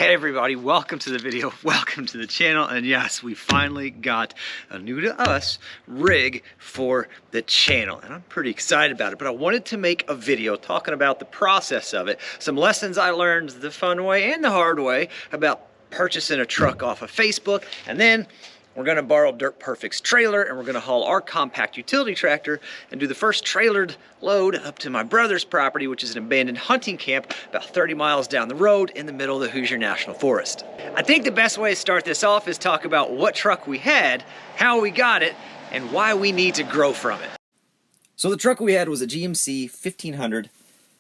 Hey everybody, welcome to the video, welcome to the channel, and yes, we finally got a new to us rig for the channel, and I'm pretty excited about it, but I wanted to make a video talking about the process of it, some lessons I learned the fun way and the hard way about purchasing a truck off of Facebook, and then we're gonna borrow Dirt Perfect's trailer and we're gonna haul our compact utility tractor and do the first trailered load up to my brother's property, which is an abandoned hunting camp about 30 miles down the road in the middle of the Hoosier National Forest. I think the best way to start this off is talk about what truck we had, how we got it, and why we need to grow from it. So the truck we had was a GMC 1500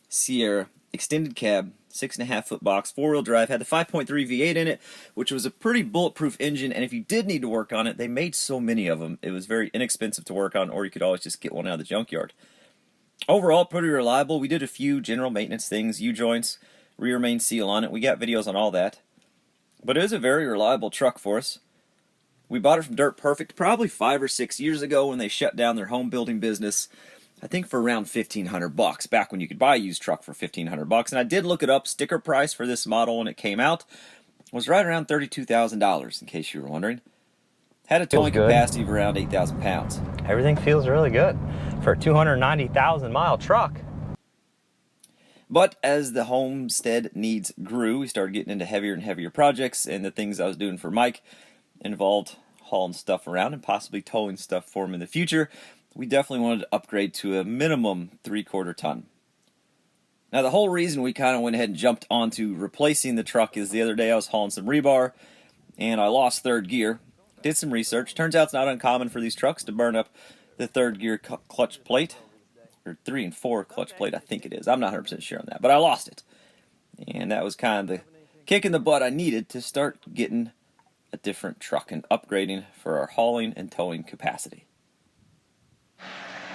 Sierra extended cab, 6.5 foot box, 4-wheel drive, had the 5.3 V8 in it, which was a pretty bulletproof engine, and if you did need to work on it, they made so many of them, it was very inexpensive to work on, or you could always just get one out of the junkyard. Overall, pretty reliable. We did a few general maintenance things, U-joints, rear main seal on it. We got videos on all that. But it is a very reliable truck for us. We bought it from Dirt Perfect probably 5 or 6 years ago when they shut down their home building business. I think for around $1,500 back when you could buy a used truck for $1,500. And I did look it up. Sticker price for this model when it came out was right around $32,000, in case you were wondering. Had a towing capacity of around 8,000 pounds. Everything feels really good for a 290,000 mile truck. But as the homestead needs grew, we started getting into heavier and heavier projects, and the things I was doing for Mike involved hauling stuff around and possibly towing stuff for him in the future. We definitely wanted to upgrade to a minimum 3/4 ton. Now the whole reason we kind of went ahead and jumped onto replacing the truck is the other day I was hauling some rebar and I lost third gear. Did some research. Turns out it's not uncommon for these trucks to burn up the third gear clutch plate, or 3 and 4 clutch plate, I think it is. I'm not 100% sure on that, but I lost it. And that was kind of the kick in the butt I needed to start getting a different truck and upgrading for our hauling and towing capacity.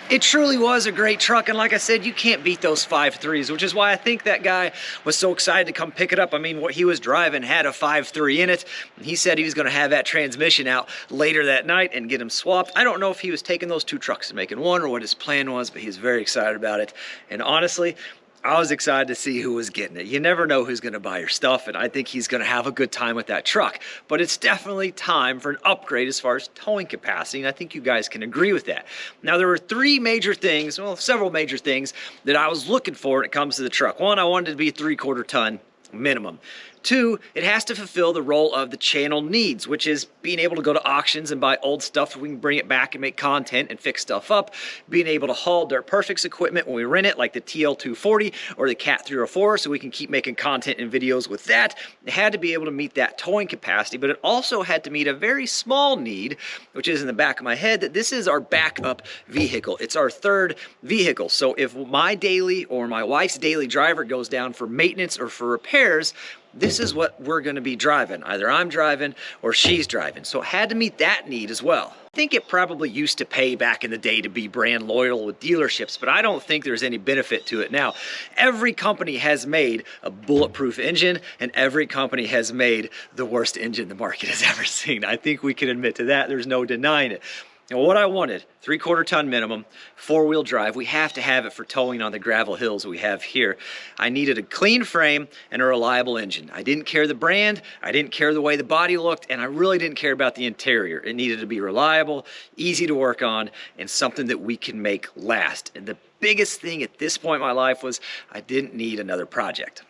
It truly was a great truck, and like I said, you can't beat those 5.3s, which is why I think that guy was so excited to come pick it up. I mean, what he was driving had a 5.3 in it, and he said he was going to have that transmission out later that night and get him swapped. I don't know if he was taking those two trucks and making one or what his plan was, but he was very excited about it, and honestly, I was excited to see who was getting it. You never know who's going to buy your stuff, and I think he's going to have a good time with that truck. But it's definitely time for an upgrade as far as towing capacity, and I think you guys can agree with that. Now, there were three major things, well, several major things that I was looking for when it comes to the truck. One, I wanted it to be 3/4 ton minimum. 2, it has to fulfill the role of the channel needs, which is being able to go to auctions and buy old stuff so we can bring it back and make content and fix stuff up, being able to haul Dirt Perfect's equipment when we rent it, like the TL240 or the Cat 304, so we can keep making content and videos with that. It had to be able to meet that towing capacity, but it also had to meet a very small need, which is in the back of my head, that this is our backup vehicle. It's our third vehicle, so if my daily or my wife's daily driver goes down for maintenance or for repairs, this is what we're going to be driving. Either I'm driving or she's driving. So it had to meet that need as well. I think it probably used to pay back in the day to be brand loyal with dealerships, but I don't think there's any benefit to it now. Every company has made a bulletproof engine, and every company has made the worst engine the market has ever seen. I think we can admit to that. There's no denying it. Now, what I wanted, 3/4 ton minimum, 4-wheel drive. We have to have it for towing on the gravel hills we have here. I needed a clean frame and a reliable engine. I didn't care the brand, I didn't care the way the body looked, and I really didn't care about the interior. It needed to be reliable, easy to work on, and something that we can make last. And the biggest thing at this point in my life was I didn't need another project.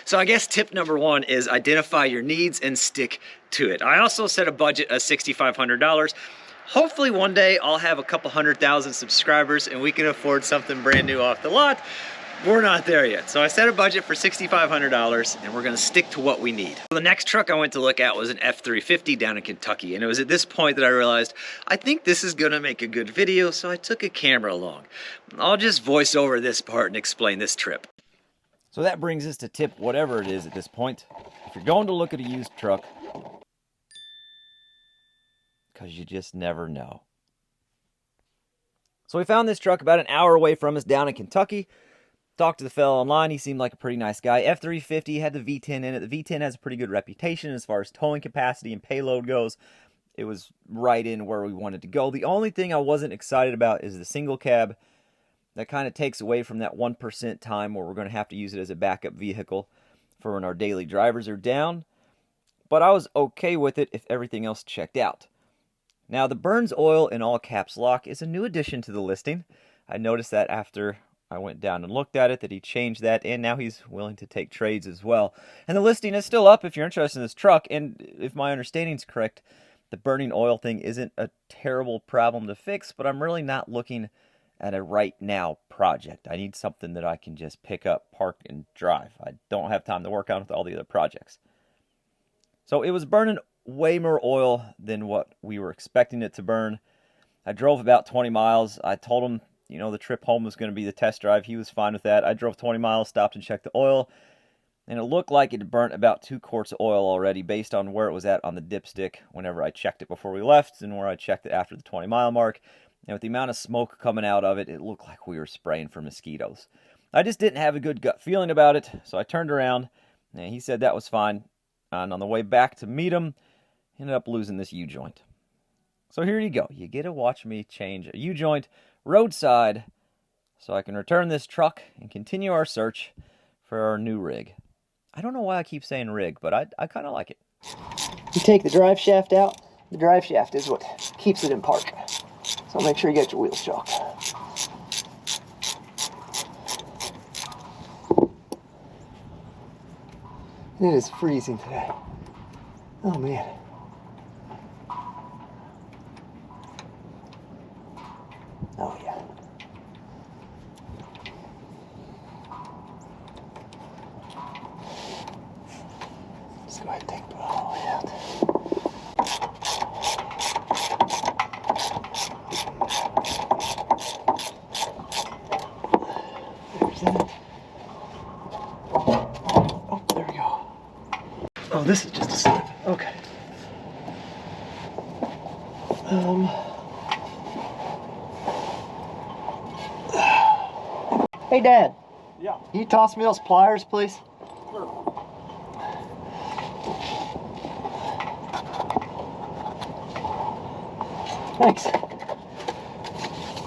So I guess tip number 1 is identify your needs and stick to it. I also set a budget of $6,500. Hopefully one day I'll have a couple 100,000 subscribers and we can afford something brand new off the lot. We're not there yet. So I set a budget for $6,500 and we're gonna stick to what we need. The next truck I went to look at was an F350 down in Kentucky, and it was at this point that I realized I think this is gonna make a good video, so I took a camera along. I'll just voice over this part and explain this trip. So that brings us to tip whatever it is at this point. If you're going to look at a used truck, because you just never know. So we found this truck about an hour away from us down in Kentucky. Talked to the fellow online. He seemed like a pretty nice guy. F350 had the V10 in it. The V10 has a pretty good reputation as far as towing capacity and payload goes. It was right in where we wanted to go. The only thing I wasn't excited about is the single cab. That kind of takes away from that 1% time where we're going to have to use it as a backup vehicle for when our daily drivers are down, but I was okay with it if everything else checked out. Now, the Burns oil in all caps lock is a new addition to the listing. I noticed that after I went down and looked at it that he changed that, and now he's willing to take trades as well. And the listing is still up if you're interested in this truck, and if my understanding is correct, the burning oil thing isn't a terrible problem to fix, but I'm really not looking at a right now project. I need something that I can just pick up, park, and drive. I don't have time to work on with all the other projects. So it was burning way more oil than what we were expecting it to burn. I drove about 20 miles. I told him, the trip home was going to be the test drive. He was fine with that. I drove 20 miles, stopped and checked the oil, and it looked like it had burnt about 2 quarts of oil already based on where it was at on the dipstick whenever I checked it before we left and where I checked it after the 20-mile mark. And with the amount of smoke coming out of it, it looked like we were spraying for mosquitoes. I just didn't have a good gut feeling about it, so I turned around, and he said that was fine. And on the way back to meet him, ended up losing this U-joint. So here you go. You get to watch me change a U-joint roadside so I can return this truck and continue our search for our new rig. I don't know why I keep saying rig, but I kind of like it. You take the drive shaft out. The drive shaft is what keeps it in park. So make sure you get your wheels chalked. It is freezing today. Oh man. Oh yeah. Let's go ahead and take it all the way out. There's that. Oh, there we go. Oh, this is just a slip. Okay. Hey, Dad. Yeah. Can you toss me those pliers, please? Sure. Thanks.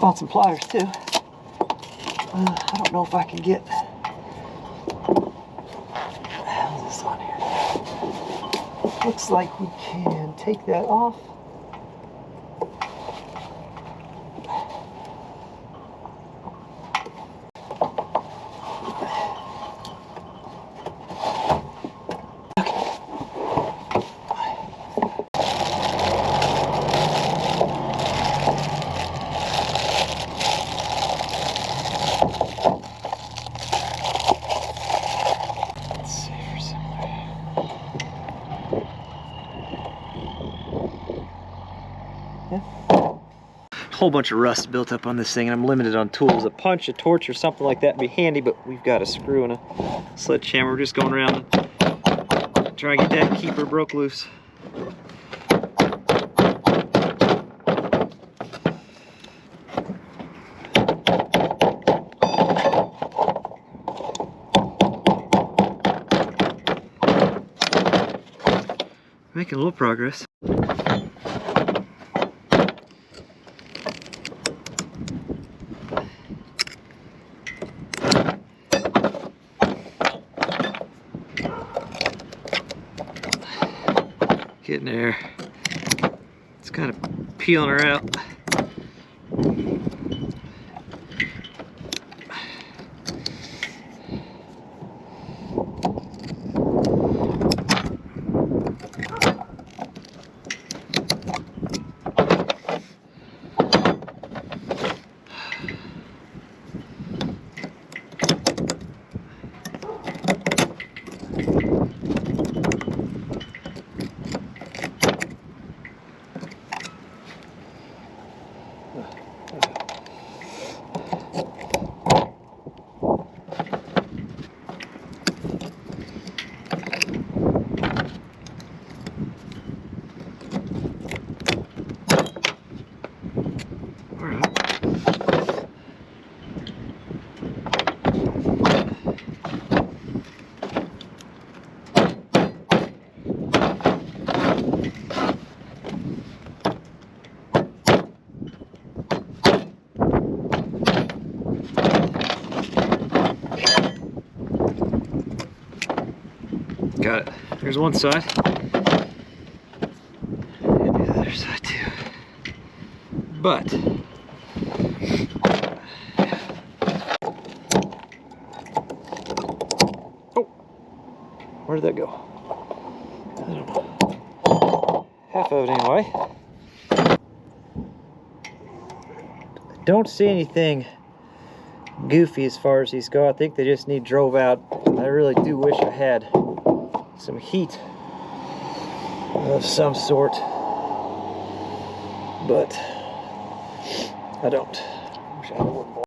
Bought some pliers, too. I don't know if I can get... How's this on here? Looks like we can take that off. Whole bunch of rust built up on this thing, and I'm limited on tools. A punch, a torch, or something like that would be handy, but we've got a screw and a sledgehammer. We're just going around and trying to get that keeper broke loose. Making a little progress. Getting there. It's kind of peeling her out. got it. There's one side. And the other side too. But oh, where did that go? I don't know. Half of it anyway. Don't see anything goofy as far as these go. I think they just need drove out. I really do wish I had some heat of some sort, but I don't. Wish I had one more.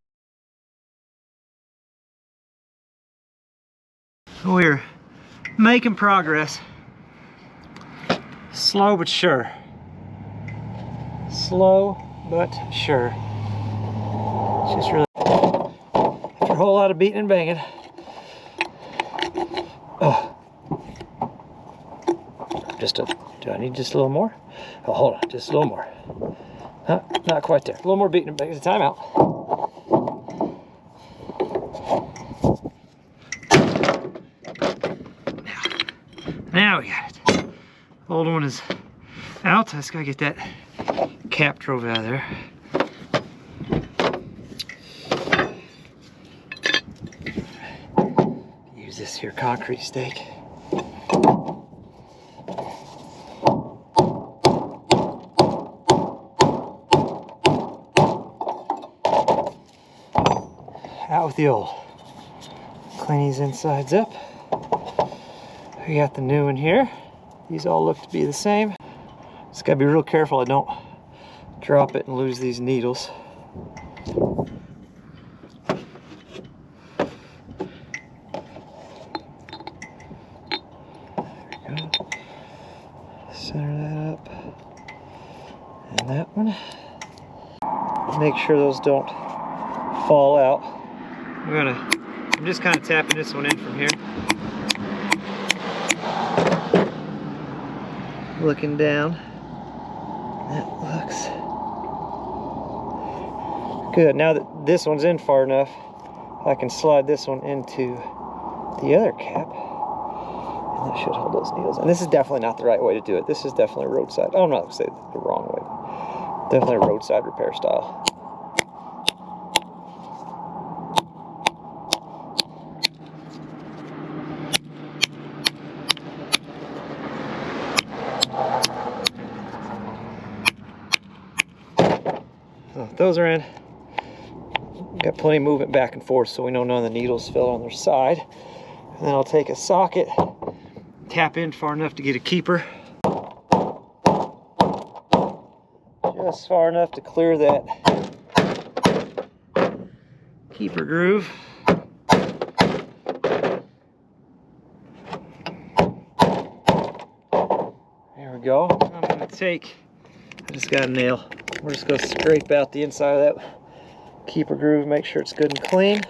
We're making progress. Slow but sure. Slow but sure. It's just really, after a whole lot of beating and banging. Oh. Do I need just a little more? Oh, hold on, just a little more. Not quite there. A little more beating and banging. It's a timeout. Now we got it. Old one is out. I just gotta get that cap drove out of there. Use this here concrete stake. Out with the old. Clean these insides up. We got the new one here. These all look to be the same. Just gotta be real careful I don't drop it and lose these needles. There we go. Center that up. And that one. Make sure those don't fall out. I'm just kind of tapping this one in from here. Looking down. That looks good. Now that this one's in far enough, I can slide this one into the other cap. And that should hold those needles. And this is definitely not the right way to do it. This is definitely a roadside. Oh, I'm not going to say the wrong way. Definitely a roadside repair style. So those are in. Got plenty of movement back and forth so we know none of the needles fell on their side. And then I'll take a socket, tap in far enough to get a keeper. Just far enough to clear that keeper groove. There we go. I'm gonna take, I just got a nail. We're just gonna scrape out the inside of that keeper groove, make sure it's good and clean.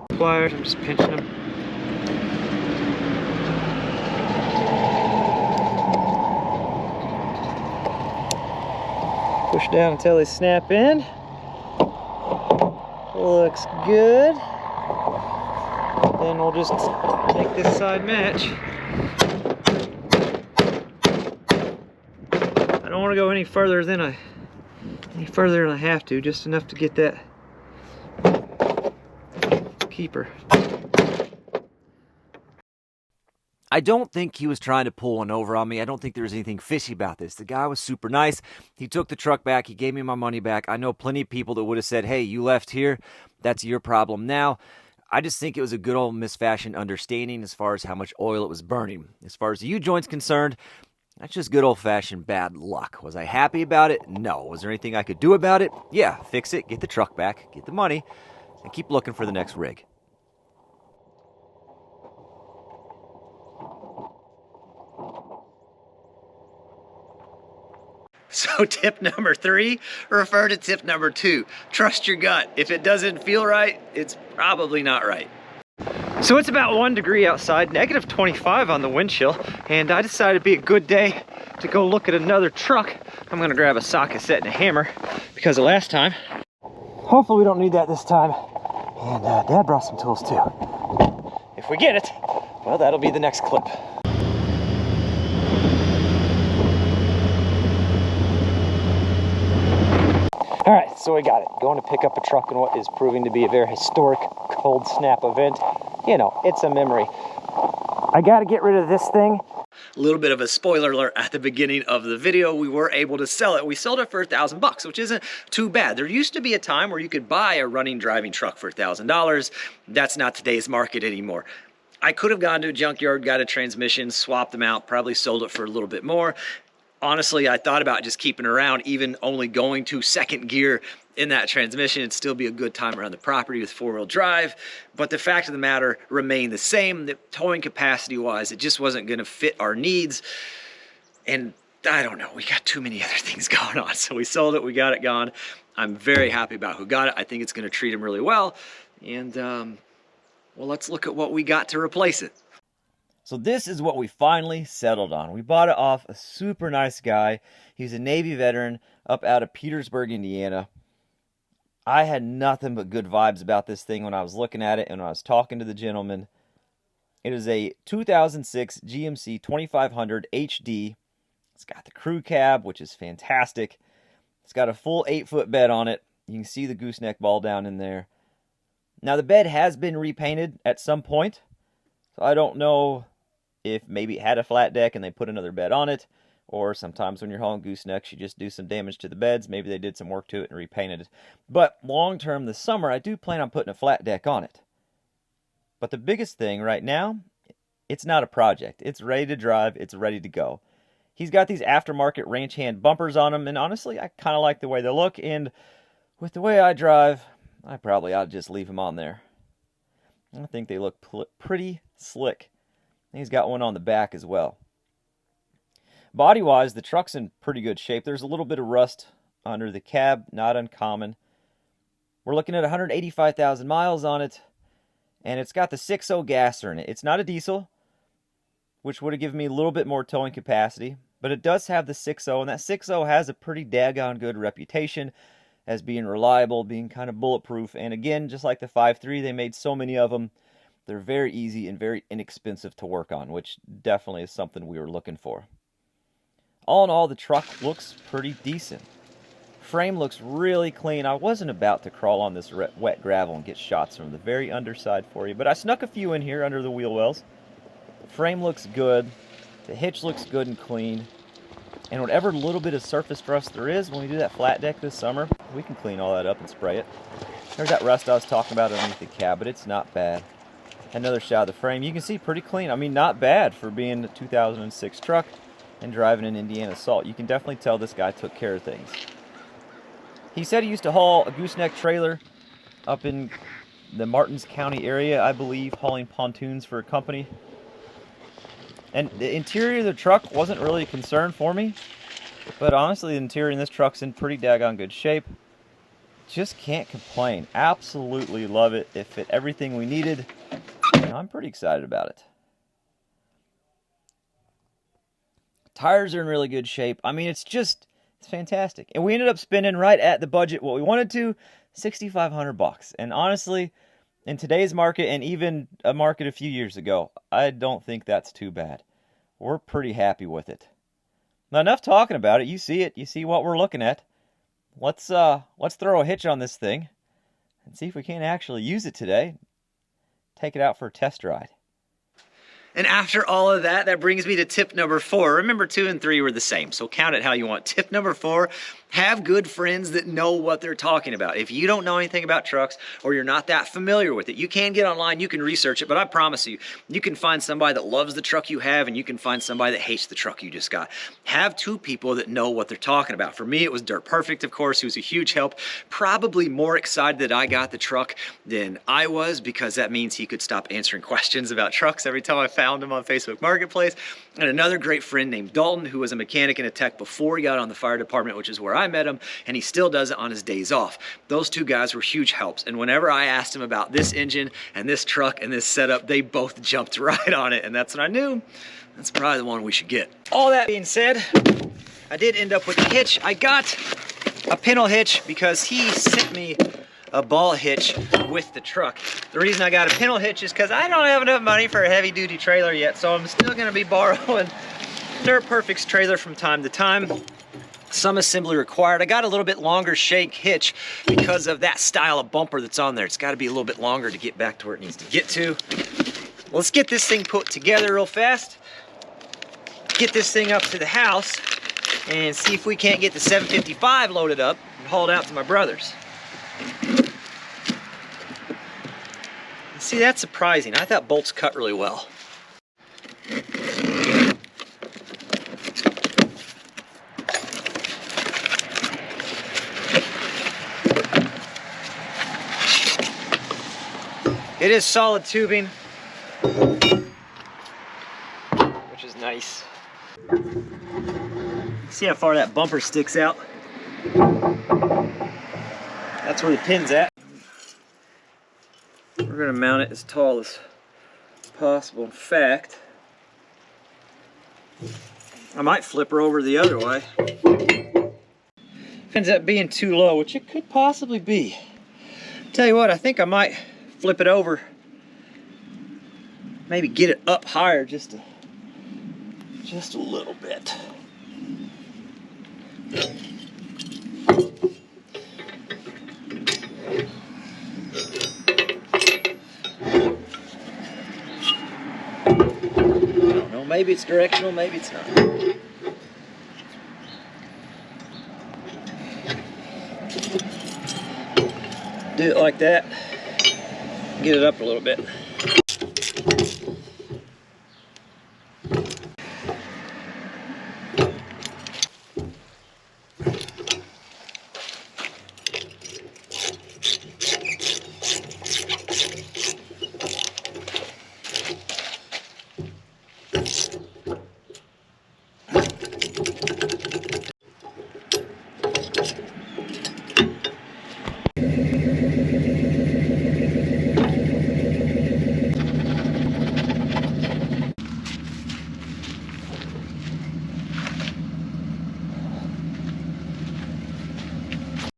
Pliers, I'm just pinching them. Push down until they snap in. Looks good. Then we'll just make this side match. I don't want to go any further than I have to, just enough to get that keeper. I don't think he was trying to pull one over on me. I don't think there was anything fishy about this. The guy was super nice. He took the truck back. He gave me my money back. I know plenty of people that would have said, hey, you left here. That's your problem now. I just think it was a good old misfashioned understanding as far as how much oil it was burning. As far as the U-joint's concerned, that's just good old-fashioned bad luck. Was I happy about it? No. Was there anything I could do about it? Yeah, fix it, get the truck back, get the money, and keep looking for the next rig. So tip number 3, refer to tip number 2. Trust your gut. If it doesn't feel right, it's probably not right. So it's about 1 degree outside, negative 25 on the wind chill, and I decided it'd be a good day to go look at another truck. I'm gonna grab a socket set and a hammer because of last time. Hopefully we don't need that this time. And Dad brought some tools too. If we get it, well, that'll be the next clip. All right, so we got it. Going to pick up a truck in what is proving to be a very historic cold snap event. You know, it's a memory. I got to get rid of this thing. A little bit of a spoiler alert at the beginning of the video. We were able to sell it. We sold it for $1,000, which isn't too bad. There used to be a time where you could buy a running driving truck for $1,000. That's not today's market anymore. I could have gone to a junkyard, got a transmission, swapped them out, probably sold it for a little bit more. Honestly, I thought about just keeping it around, even only going to second gear in that transmission. It'd still be a good time around the property with four-wheel drive. But the fact of the matter remained the same. The towing capacity-wise, it just wasn't going to fit our needs. And I don't know, we got too many other things going on. So we sold it, we got it gone. I'm very happy about who got it. I think it's going to treat him really well. And, well, let's look at what we got to replace it. So this is what we finally settled on. We bought it off a super nice guy. He's a Navy veteran up out of Petersburg, Indiana. I had nothing but good vibes about this thing when I was looking at it and when I was talking to the gentleman. It is a 2006 GMC 2500 HD. It's got the crew cab, which is fantastic. It's got a full 8-foot bed on it. You can see the gooseneck ball down in there. Now the bed has been repainted at some point. So I don't know if maybe it had a flat deck and they put another bed on it, or sometimes when you're hauling goosenecks, you just do some damage to the beds. Maybe they did some work to it and repainted it. But long term this summer, I do plan on putting a flat deck on it. But the biggest thing right now, it's not a project. It's ready to drive. It's ready to go. He's got these aftermarket ranch hand bumpers on him, and honestly, I kind of like the way they look. And with the way I drive, I probably ought to just leave them on there. I think they look pretty slick. He's got one on the back as well. Body-wise, the truck's in pretty good shape. There's a little bit of rust under the cab, not uncommon. We're looking at 185,000 miles on it, and it's got the 6.0 gasser in it. It's not a diesel, which would have given me a little bit more towing capacity, but it does have the 6.0, and that 6.0 has a pretty daggone good reputation as being reliable, being kind of bulletproof. And again, just like the 5.3, they made so many of them. They're very easy and very inexpensive to work on, which definitely is something we were looking for. All in all, the truck looks pretty decent. Frame looks really clean. I wasn't about to crawl on this wet gravel and get shots from the very underside for you, but I snuck a few in here under the wheel wells. The frame looks good. The hitch looks good and clean. And whatever little bit of surface rust there is when we do that flat deck this summer, we can clean all that up and spray it. There's that rust I was talking about underneath the cab, but it's not bad. Another shot of the frame. You can see pretty clean. I mean, not bad for being a 2006 truck and driving an Indiana Salt. You can definitely tell this guy took care of things. He said he used to haul a gooseneck trailer up in the Martins County area, I believe, hauling pontoons for a company. And the interior of the truck wasn't really a concern for me, but honestly, the interior in this truck's in pretty daggone good shape. Just can't complain. Absolutely love it. It fit everything we needed. I'm pretty excited about it. Tires are in really good shape. I mean, it's fantastic. And we ended up spending right at the budget what we wanted to, $6,500. And honestly, in today's market and even a market a few years ago, I don't think that's too bad. We're pretty happy with it. Now, enough talking about it. You see it. You see what we're looking at. Let's throw a hitch on this thing and see if we can actually use it today. Take it out for a test ride. And after all of that, that brings me to tip number 4. Remember, 2 and 3 were the same, so count it how you want. Tip number 4, have good friends that know what they're talking about. If you don't know anything about trucks or you're not that familiar with it, you can get online, you can research it, but I promise you, you can find somebody that loves the truck you have and you can find somebody that hates the truck you just got. Have 2 people that know what they're talking about. For me, it was Dirt Perfect, of course, who was a huge help. Probably more excited that I got the truck than I was, because that means he could stop answering questions about trucks every time I found him on Facebook Marketplace. And another great friend named Dalton, who was a mechanic and a tech before he got on the fire department, which is where I met him, and he still does it on his days off. Those 2 guys were huge helps, and whenever I asked him about this engine and this truck and this setup, they both jumped right on it, and that's when I knew that's probably the one we should get. All that being said, I did end up with a hitch. I got a pintle hitch because he sent me a ball hitch with the truck. The reason I got a pintle hitch is because I don't have enough money for a heavy duty trailer yet, so I'm still gonna be borrowing Dirt Perfect's trailer from time to time. Some assembly required. I got a little bit longer shank hitch because of that style of bumper that's on there. It's got to be a little bit longer to get back to where it needs to get to. Let's get this thing put together real fast. Get this thing up to the house and see if we can't get the 755 loaded up and hauled out to my brother's. See, that's surprising. I thought bolts cut really well. It is solid tubing, which is nice. See how far that bumper sticks out? That's where the pin's at. We're gonna mount it as tall as possible. In fact, I might flip her over the other way. Ends up being too low, which it could possibly be. Tell you what, I think I might flip it over, maybe get it up higher just a little bit. I don't know, maybe it's directional, maybe it's not. Do it like that. Get it up a little bit.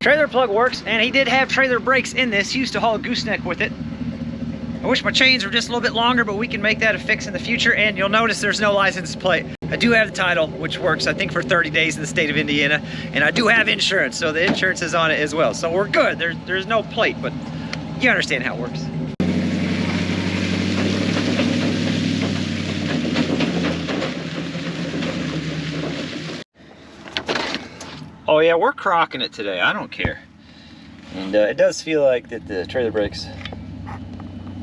Trailer plug works, and he did have trailer brakes in this. He used to haul a gooseneck with it. I wish my chains were just a little bit longer, but we can make that a fix in the future, and you'll notice there's no license plate. I do have the title, which works, I think, for 30 days in the state of Indiana, and I do have insurance, so the insurance is on it as well. So we're good. There's no plate, but you understand how it works. Oh yeah, we're crocking it today. I don't care. And it does feel like that the trailer brakes,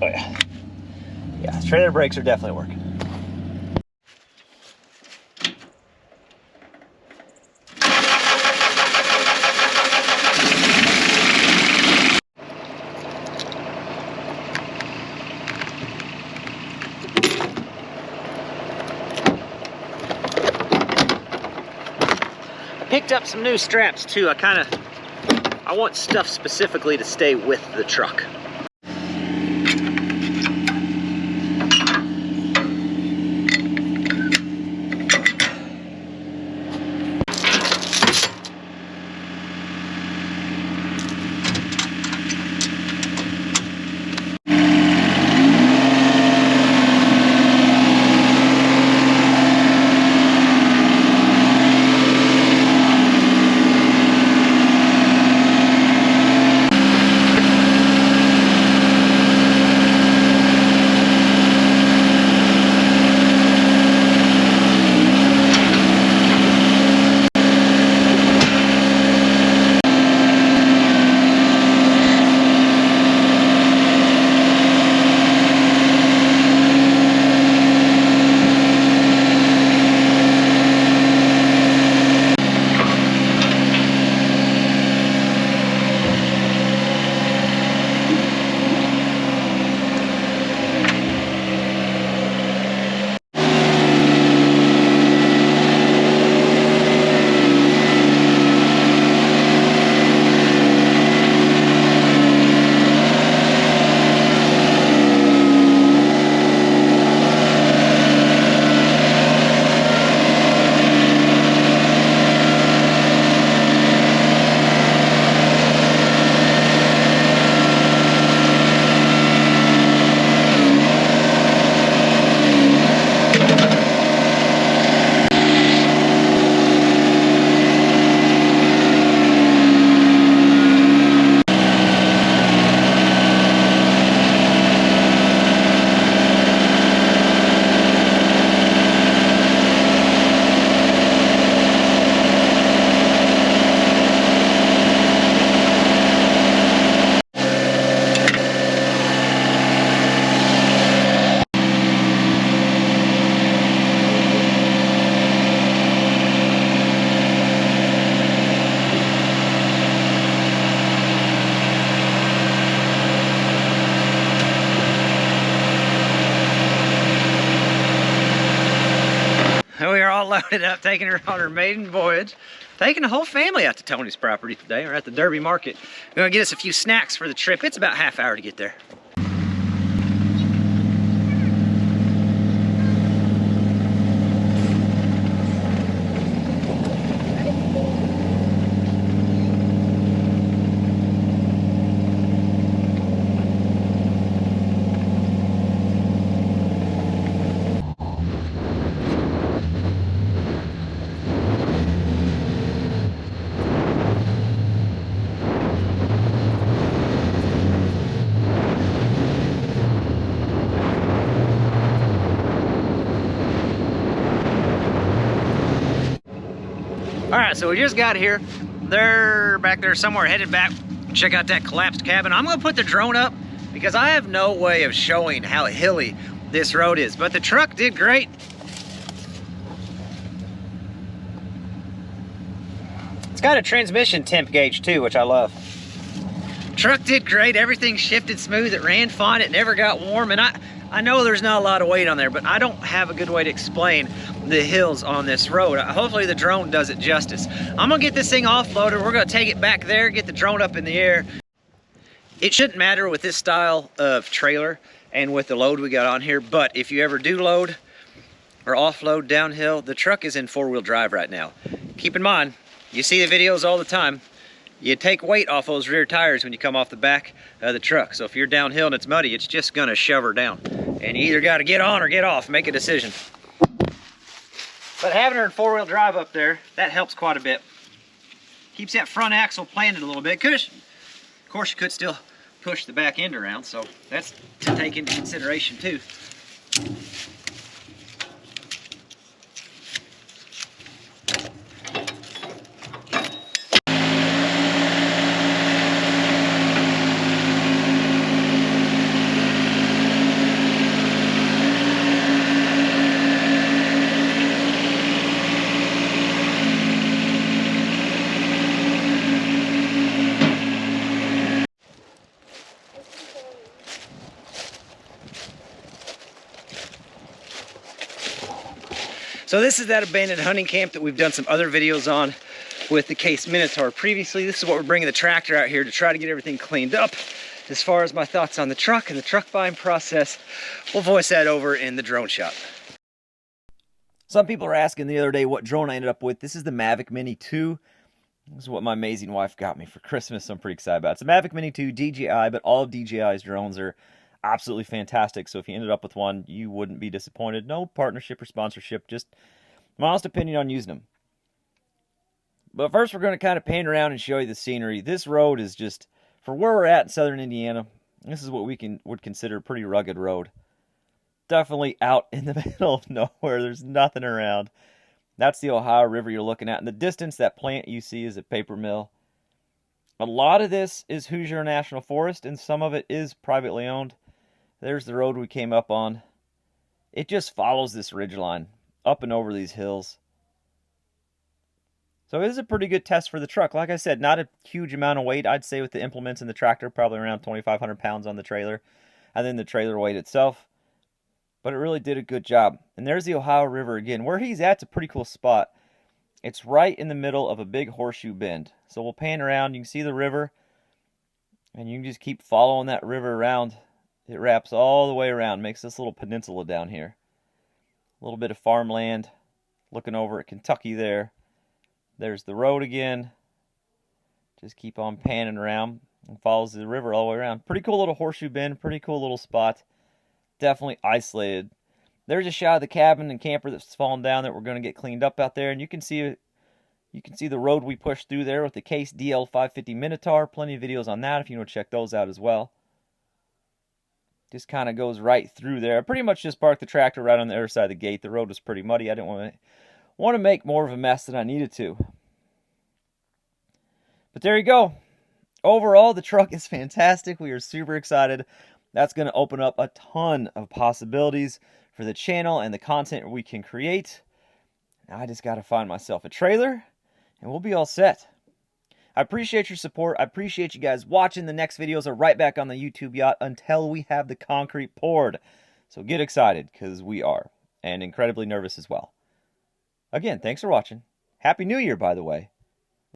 oh yeah. Yeah, the trailer brakes are definitely working. Picked up some new straps too. I want stuff specifically to stay with the truck. loaded up, taking her on her maiden voyage. Taking the whole family out to Tony's property today. We're at the Derby Market. We're gonna get us a few snacks for the trip. It's about half hour to get there. All right, so we just got here. They're back there somewhere, headed back. Check out that collapsed cabin. I'm gonna put the drone up because I have no way of showing how hilly this road is, but the truck did great. It's got a transmission temp gauge too, which I love. Truck did great, everything shifted smooth, it ran fine, it never got warm, and I know there's not a lot of weight on there, but I don't have a good way to explain the hills on this road. Hopefully the drone does it justice. I'm gonna get this thing offloaded, we're gonna take it back there, get the drone up in the air. It shouldn't matter with this style of trailer and with the load we got on here, but if you ever do load or offload downhill, the truck is in four-wheel drive right now. Keep in mind, you see the videos all the time, you take weight off those rear tires when you come off the back of the truck. So if you're downhill and it's muddy, it's just gonna shove her down. And you either gotta get on or get off, make a decision. But having her in four-wheel drive up there, that helps quite a bit. Keeps that front axle planted a little bit. Of course, you could still push the back end around, so that's to take into consideration too. So this is that abandoned hunting camp that we've done some other videos on with the Case Minotaur previously. This is what we're bringing the tractor out here to try to get everything cleaned up. As far as my thoughts on the truck and the truck buying process, we'll voice that over in the drone shop. Some people are asking the other day what drone I ended up with. This is the Mavic Mini 2. This is what my amazing wife got me for Christmas, so I'm pretty excited about it. It's a Mavic Mini 2 DJI, but all of DJI's drones are absolutely fantastic. So if you ended up with one, you wouldn't be disappointed. No partnership or sponsorship, just my honest opinion on using them. But first, we're going to kind of pan around and show you the scenery. This road is just, for where we're at in southern Indiana, this is what we would consider a pretty rugged road. Definitely out in the middle of nowhere. There's nothing around. That's the Ohio River you're looking at. In the distance, that plant you see is a paper mill. A lot of this is Hoosier National Forest, and some of it is privately owned. There's the road we came up on. It just follows this ridgeline up and over these hills. So it is a pretty good test for the truck. Like I said, not a huge amount of weight. I'd say with the implements in the tractor, probably around 2,500 pounds on the trailer. And then the trailer weight itself. But it really did a good job. And there's the Ohio River again. Where he's at's a pretty cool spot. It's right in the middle of a big horseshoe bend. So we'll pan around. You can see the river. And you can just keep following that river around. It wraps all the way around. Makes this little peninsula down here. A little bit of farmland. Looking over at Kentucky there. There's the road again. Just keep on panning around. And follows the river all the way around. Pretty cool little horseshoe bend. Pretty cool little spot. Definitely isolated. There's a shot of the cabin and camper that's fallen down that we're going to get cleaned up out there. And you can see the road we pushed through there with the Case DL550 Minotaur. Plenty of videos on that if you want to check those out as well. Just kind of goes right through there. I pretty much just parked the tractor right on the other side of the gate. The road was pretty muddy. I didn't want to make more of a mess than I needed to. But there you go. Overall, the truck is fantastic. We are super excited. That's going to open up a ton of possibilities for the channel and the content we can create. Now I just got to find myself a trailer and we'll be all set. I appreciate your support. I appreciate you guys watching. The next videos are right back on the YouTube yacht until we have the concrete poured. So get excited because we are, and incredibly nervous as well. Again, thanks for watching. Happy New Year, by the way.